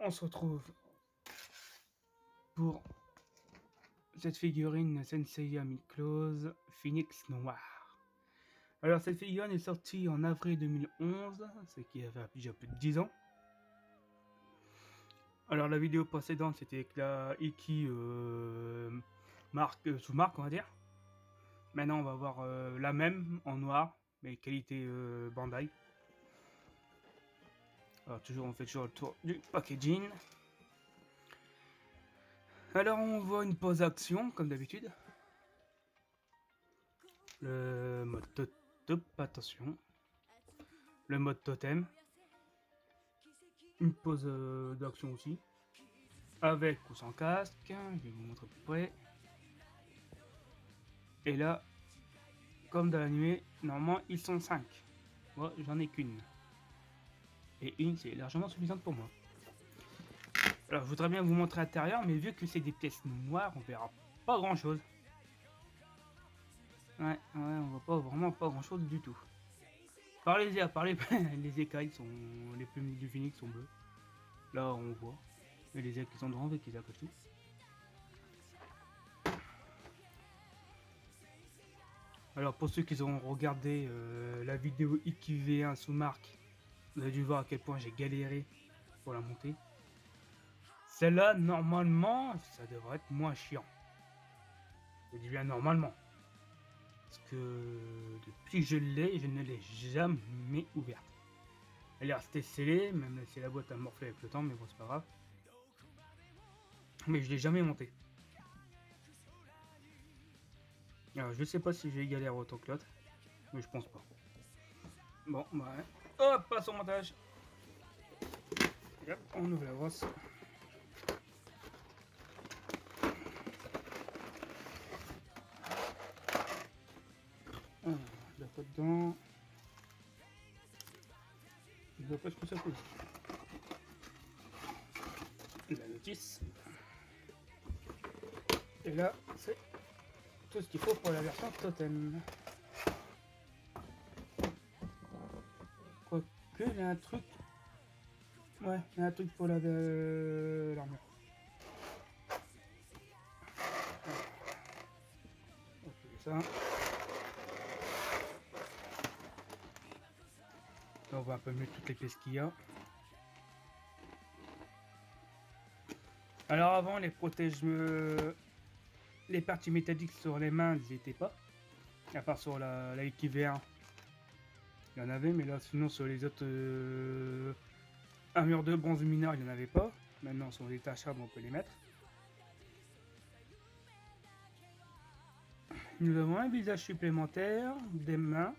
on se retrouve pour cette figurine Senseiya Midclose Phoenix Noir. Alors cette figurine est sortie en avril 2011, ce qui avait déjà plus de 10 ans. Alors la vidéo précédente c'était avec la Iki marque, sous-marque on va dire. Maintenant on va voir la même en noir, mais qualité Bandai. Alors toujours on fait toujours le tour du packaging. Alors on voit une pause action comme d'habitude. Le mode top, attention. Le mode totem. Une pause d'action aussi. Avec ou sans casque. Je vais vous montrer plus près. Et là, comme dans l'animé, normalement ils sont 5. Moi j'en ai qu'une. Et une c'est largement suffisante pour moi. Alors je voudrais bien vous montrer l'intérieur, mais vu que c'est des pièces noires, on verra pas grand chose. Ouais, on voit pas vraiment pas grand chose du tout. Par les les écailles sont. Les plumes du phoenix sont bleues. Là on voit. Et les ailes qui sont devant avec les accrochent tout. Alors pour ceux qui auront regardé la vidéo Iki V1 sous marque, vous avez dû voir à quel point j'ai galéré pour la monter. Celle-là, normalement, ça devrait être moins chiant. Je dis bien normalement. Parce que depuis que je l'ai, je ne l'ai jamais ouverte. Elle est restée scellée, même si la boîte a morflé avec le temps, mais bon, c'est pas grave. Mais je l'ai jamais montée. Alors, je sais pas si j'ai galéré autant que l'autre, mais je pense pas. Bon, bah, hop, passe au montage. Hop, on ouvre la brosse. Alors, la pas dedans. Je vois pas ce que ça fait. La notice. Et là, c'est tout ce qu'il faut pour la version totem. Quoique, il y a un truc. Ouais, il y a un truc pour l'armure. Ok, ça. Là, on voit un peu mieux toutes les pièces qu'il y a. Alors avant, les protèges, les parties métalliques sur les mains, ils n'y étaient pas. À part sur la Iki V1. Il y en avait, mais là, sinon sur les autres armures de bronze mineur, il n'y en avait pas. Maintenant, sur les détachables, on peut les mettre. Nous avons un visage supplémentaire, des mains.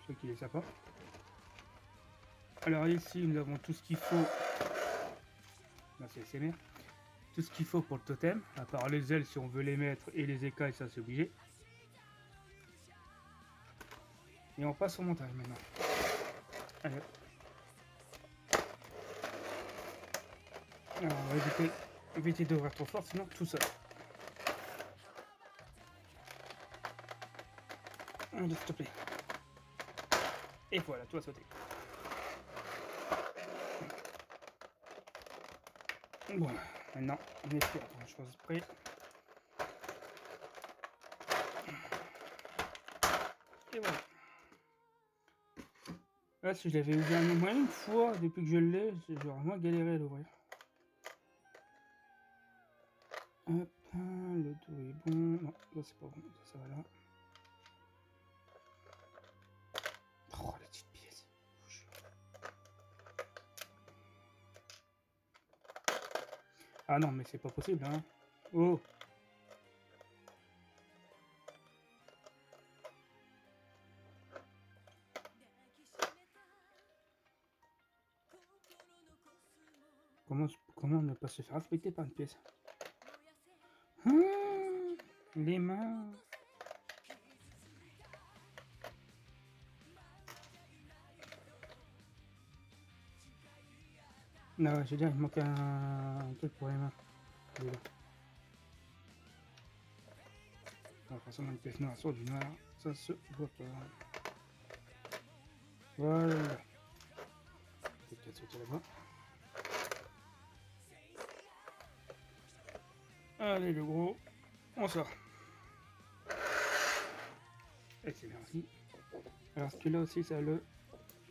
Ce qui est sympa. Alors ici, nous avons tout ce qu'il faut. Là, c'est SMR. Tout ce qu'il faut pour le totem, à part les ailes si on veut les mettre et les écailles, ça c'est obligé. Et on passe au montage maintenant. Allez. Alors on va éviter d'ouvrir trop fort, sinon tout seul. Allez, s'il te plaît. Et voilà, tout a sauté. Bon, maintenant, on est sûr de chose près. Et voilà. Là, si je l'avais ouvert au moins une fois depuis que je l'ai, j'aurais moins galéré à l'ouvrir. Hop, le dos est bon. Non, là c'est pas bon, ça va là. Oh, la petite pièce. Ah non, mais c'est pas possible, hein. Oh! Comment ne pas se faire respecter par une pièce? Les mains. Non, je veux dire, il manque un truc pour les mains. Alors, forcément, une pièce noire sur du noir, ça se voit pas. Voilà. Peut-être sauter là-bas. Allez le gros, on sort. Et c'est merci. Alors celui-là aussi ça le...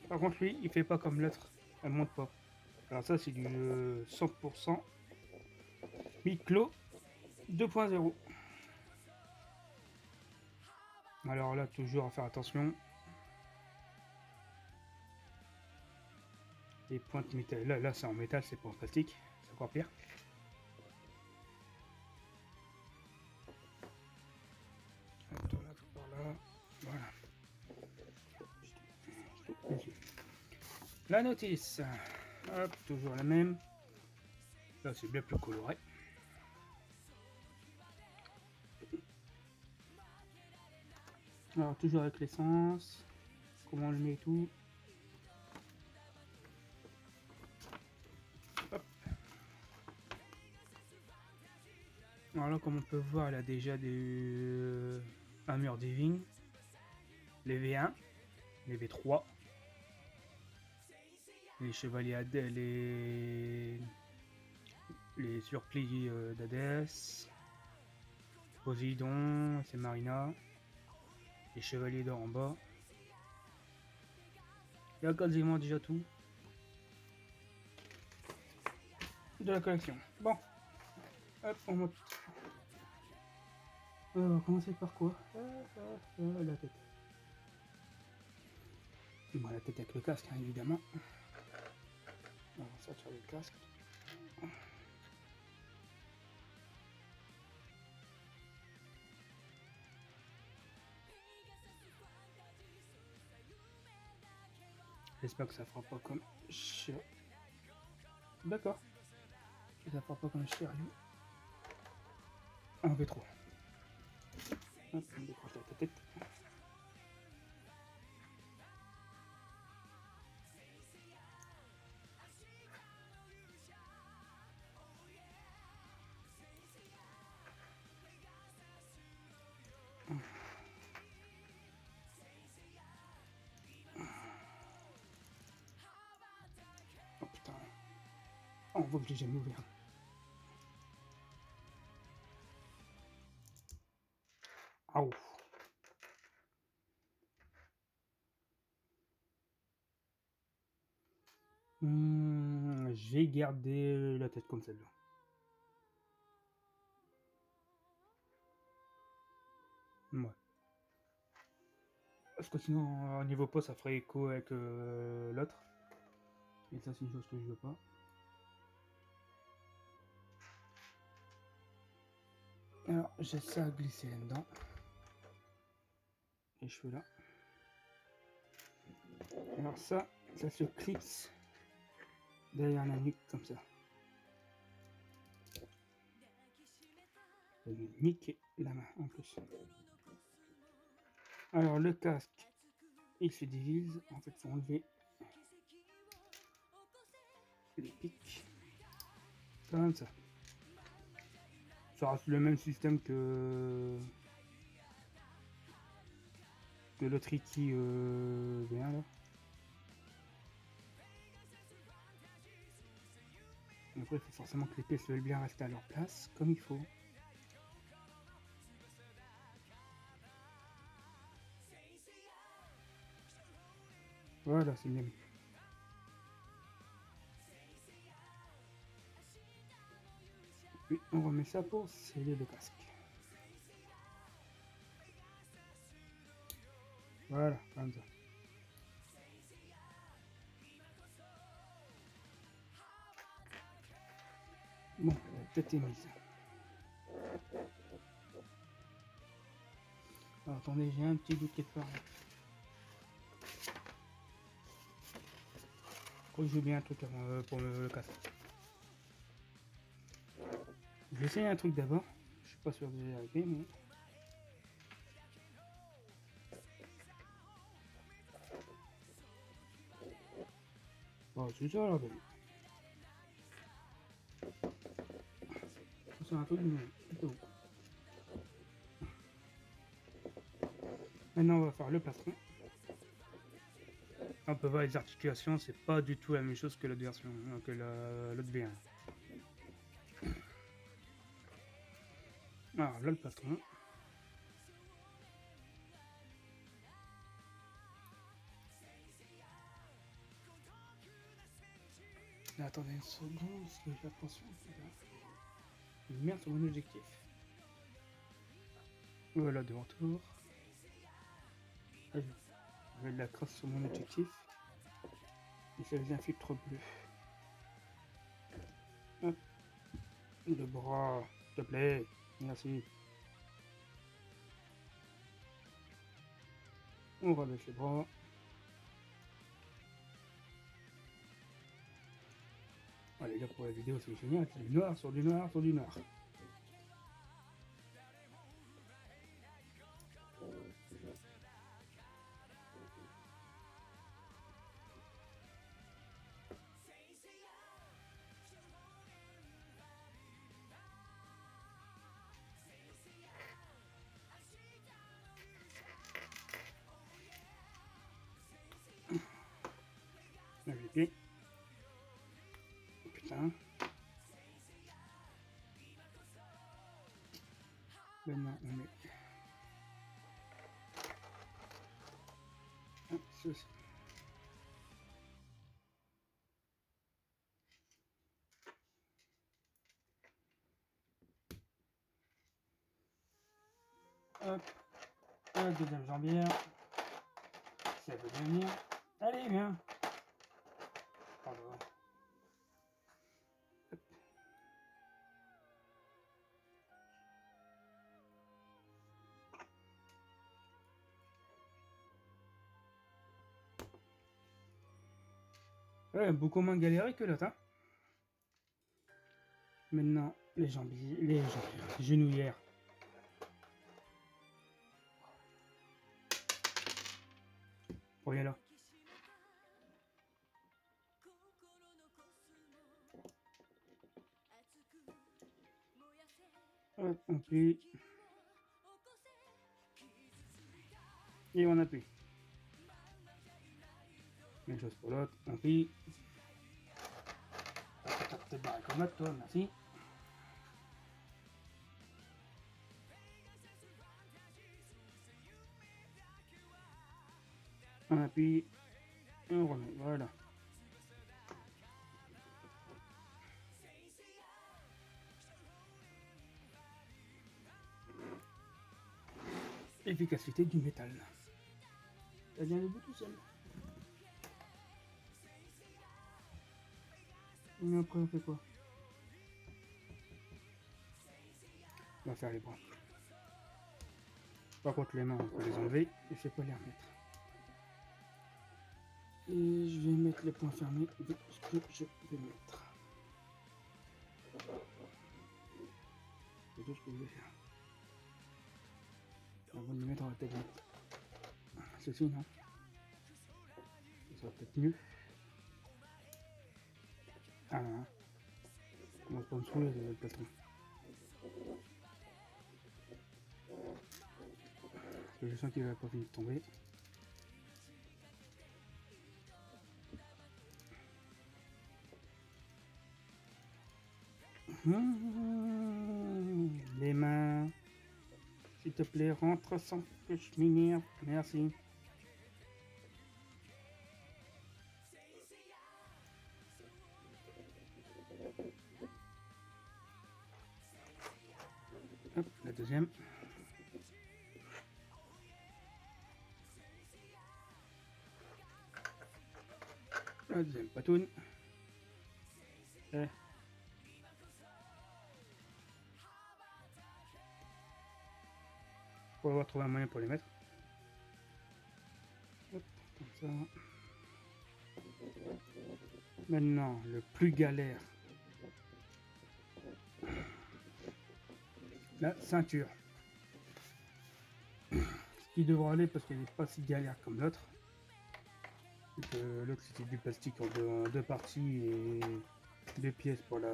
Par contre lui il fait pas comme l'autre, elle monte pas. Alors ça c'est du 100% Miklo 2.0. Alors là toujours à faire attention. Les pointes métal, là c'est en métal, c'est pas en plastique, c'est encore pire. Par là, voilà. La notice, hop, toujours la même. Là c'est bien plus coloré. Alors toujours avec l'essence, comment on le met et tout. Hop. Alors là comme on peut voir, elle a déjà des armures divines, les V1, les V3, les chevaliers les surplis d'Hadès, Poséidon, c'est Marina, les chevaliers d'or en bas. Il y a quasiment déjà tout de la collection. Bon, hop, on monte. On va commencer par quoi? La tête. Bon, la tête avec le casque, hein, évidemment. On va sortir le casque. J'espère que ça fera pas comme chien. D'accord. Ça fera pas comme chien. En V3. Hop, on décroche la tête. Oh putain. Oh, on voit que je l'ai jamais ouvert. Ah ouf. J'ai gardé la tête comme celle-là. Ouais. Parce que sinon, au niveau pas, ça ferait écho avec l'autre. Et ça, c'est une chose que je veux pas. Alors, j'ai ça à glisser là-dedans. Les cheveux là. Alors ça se clipse derrière la nuque comme ça. Je vais niquer la main en plus. Alors le casque, il se divise. En fait, il faut enlever les pics. Comme ça. Ça reste le même système que l'autre qui vient là. Après, il faut forcément que les pièces veulent bien rester à leur place, comme il faut. Voilà, c'est bien. Puis on remet ça pour sceller le casque. Voilà, comme ça. Bon, la tête est mise. Alors, attendez, j'ai un petit doute quelque part. Je crois que j'ai bien un truc pour le casque. Je vais essayer un truc d'abord. Je suis pas sûr de l'arriver, mais... Bon, c'est ça là, ben. C'est un truc plutôt. Maintenant, on va faire le plastron. On peut voir les articulations, c'est pas du tout la même chose que l'autre version, que l'autre V1. Alors là, le patron. Là, attendez une seconde, parce que j'ai attention. Une merde sur mon objectif. Voilà, de retour. J'avais de la crasse sur mon objectif. Et ça faisait un filtre bleu. Hop. Le bras, s'il te plaît. Merci. On relève les bras. Allez, les gars, pour la vidéo, c'est génial. C'est du noir sur du noir sur du noir. Là, j'ai fait. Putain. Maintenant, on met. Hop, ceci. Hop. La deuxième jambière. Ça veut bien venir. Allez, viens. Pardon. Hop. Ouais, beaucoup moins galéré que l'autre, hein. Maintenant, les jambières, les genouillères. Reviens là. Hop, on plie. Et on appuie. Même chose pour l'autre, on plie. T'es barré comme l'autre, toi, merci. On appuie. Et on remet, voilà. Efficacité du métal. Ça vient le bout tout seul. Et après on fait quoi? On va faire les bras. Par contre les mains on peut les enlever et je vais pas les remettre. Et je vais mettre les points fermés de ce que je vais mettre. C'est tout ce que je vais faire. Avant de me mettre dans la tête. Ceci non. Ça sera peut-être mieux. Ah non. On va pas me saouler le patron. Parce que je sens qu'il va pas finir de tomber. Les mains. S'il te plaît, rentre sans que je m'énerve. Merci. Hop, la deuxième. La deuxième patoune. Et pour avoir trouvé un moyen pour les mettre. Hop, comme ça. Maintenant, le plus galère. La ceinture. Ce qui devra aller parce qu'elle n'est pas si galère comme l'autre. L'autre c'était du plastique en deux parties et deux pièces pour la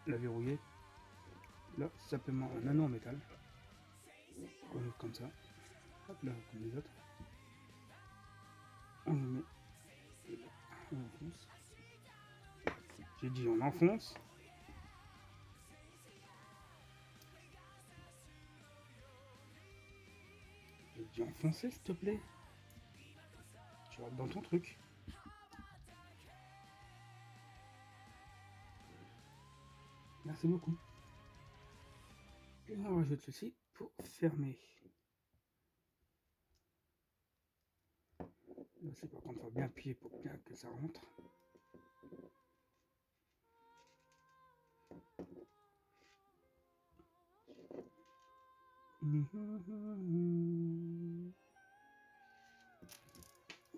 verrouiller. Là, c'est simplement un anneau en métal. On ouvre comme ça. Hop là, comme les autres. On le met. On enfonce. J'ai dit on enfonce. peux enfoncer s'il te plaît? Tu vas dans ton truc. Merci beaucoup. Et on rajoute ceci pour fermer. Là, c'est par contre, il faut bien appuyer pour bien que ça rentre.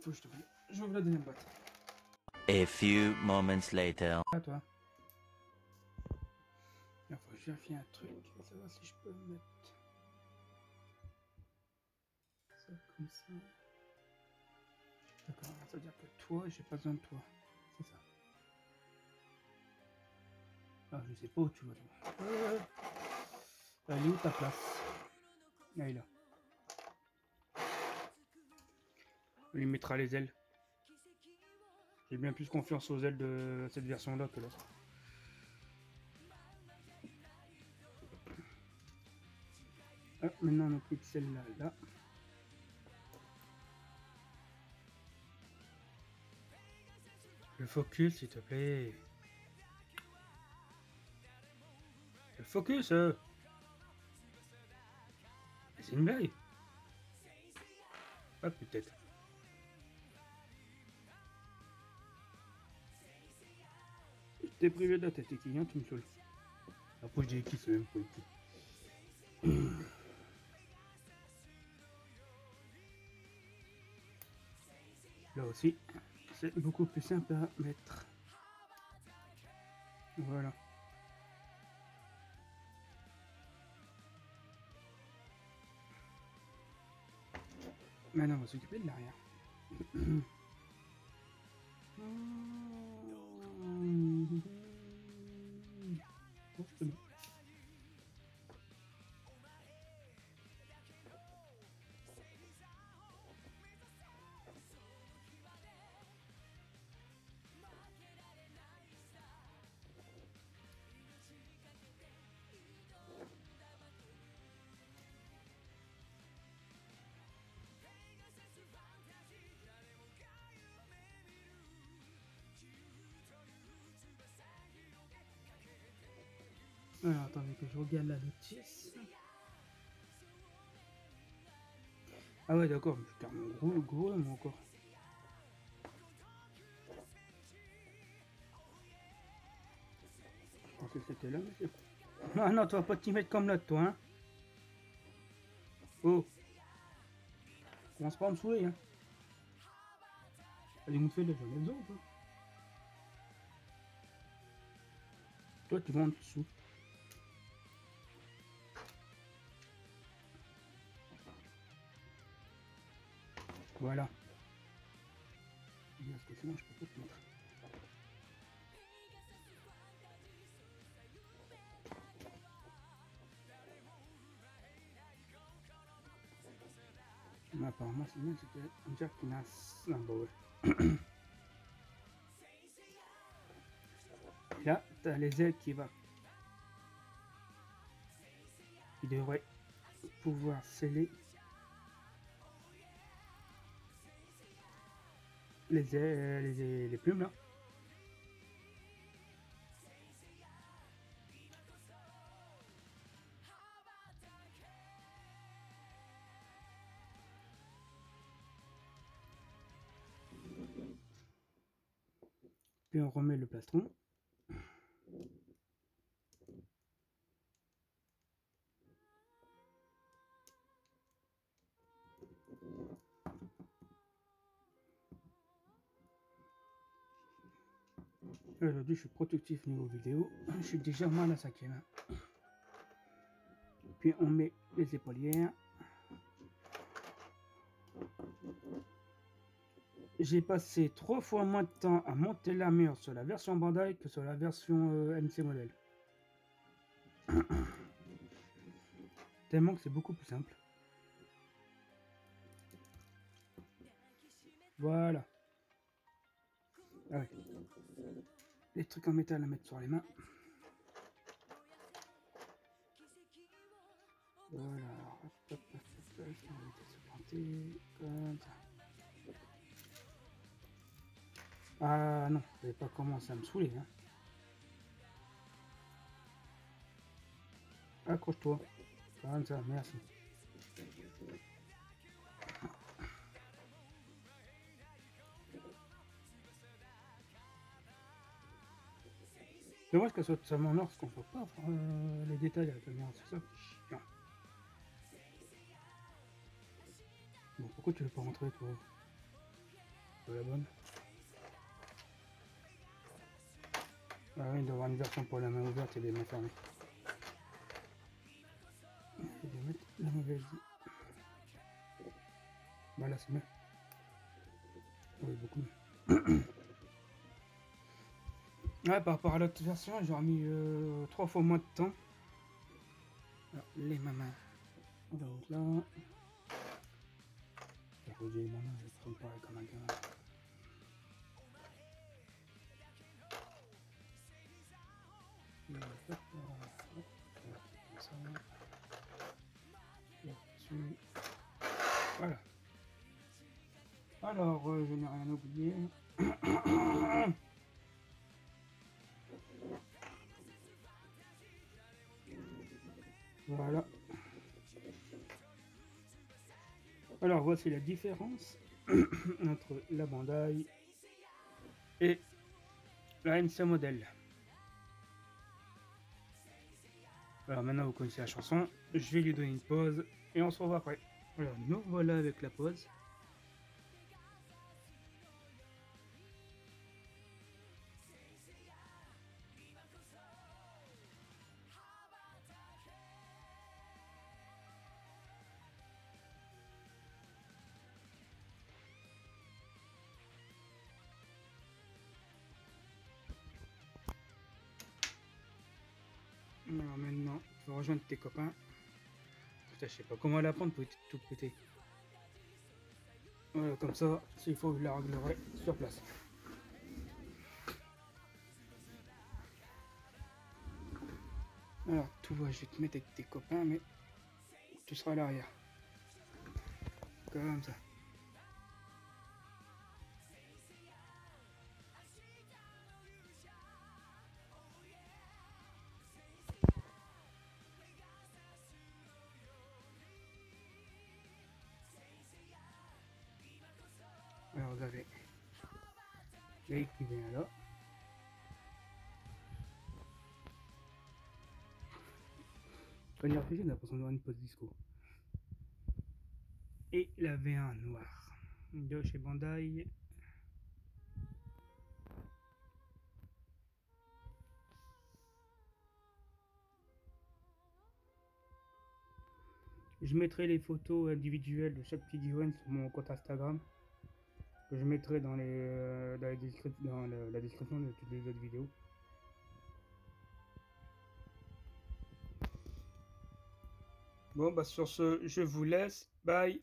Faut que je te fasse. J'ouvre la deuxième boîte. A few moments later. À toi. Il faut que je vérifie un truc. Savoir si je peux mettre ça comme ça. D'accord, ça veut dire que toi, j'ai pas besoin de toi. C'est ça. Ah, je sais pas où tu vas. Elle est où ta place? Elle est là. On lui mettra les ailes. J'ai bien plus confiance aux ailes de cette version-là que l'autre. Ah, maintenant on applique celle-là, là. Le focus, s'il te plaît. Le focus, c'est une blague. Ah, peut-être. T'es privé de la tête, qui vient, tu me saoules. Après, je dis qui, c'est même pas qui. Là aussi, c'est beaucoup plus simple à mettre. Voilà. Maintenant, on va s'occuper de l'arrière. Alors, attendez que je regarde la notice. Ah ouais, d'accord, je perds mon gros là, moi encore. Je pensais que c'était là, mais c'est pas. Ah non, tu vas pas t'y mettre comme là, toi, hein. Oh, commence pas à me saouler, hein. Allez, me fait là, j'en ai besoin ou pas? Toi, tu vas en dessous. Voilà. Parce que sinon, je peux pas te mettre. Mais apparemment, c'est bien, c'était un Jack qui n'a. Ah, bah ouais. Là, t'as les ailes qui devraient pouvoir sceller les plumes là. Puis on remet le plastron. Aujourd'hui, je suis productif niveau vidéo. Je suis déjà mal à 5e. Puis on met les épaulières. J'ai passé 3 fois moins de temps à monter l'armure sur la version Bandai que sur la version MC Model. Tellement que c'est beaucoup plus simple. Voilà. Ah ouais. Les trucs en métal à mettre sur les mains. Voilà. Hop, hop, hop, hop, hop. monter comme ça. Ah non, je vais pas commencer à me saouler. Hein. Accroche-toi. Comme ça, merci. C'est dommage qu'elle soit seulement noire, parce qu'on voit pas les détails à la caméra, c'est ça qui est chiant. Bon, pourquoi tu veux pas rentrer, toi? C'est la bonne. Ah oui, il doit y avoir une version pour la main ouverte et des mains fermées. Je vais mettre la mauvaise. Bah là, c'est mieux. Oui, beaucoup mieux. Ouais, par rapport à l'autre version, j'ai remis 3 fois moins de temps. Alors, les mamans. Donc là. Je vous dis, non, je vais me parler comme un gamin. Comme ça. Là-dessus. Voilà. Alors, je n'ai rien oublié. Voilà. Alors, voici la différence entre la Bandai et la NC Model. Alors maintenant vous connaissez la chanson, je vais lui donner une pause et on se revoit après. Alors nous voilà avec la pause. Alors maintenant, tu vas rejoindre tes copains. Putain, je sais pas comment la prendre pour tout péter. Voilà, comme ça, s'il faut, je la réglerai sur place. Alors, tout va, je vais te mettre avec tes copains, mais tu seras à l'arrière. Comme ça. Alors, vous avez l'œil qui vient là. Quand on y réfléchit, on a l'impression d'avoir une pause disco. Et la V1 noire de chez Bandai. Je mettrai les photos individuelles de chaque figurine sur mon compte Instagram. Que je mettrai dans, dans la description de toutes les autres vidéos. Bon, bah sur ce, je vous laisse. Bye.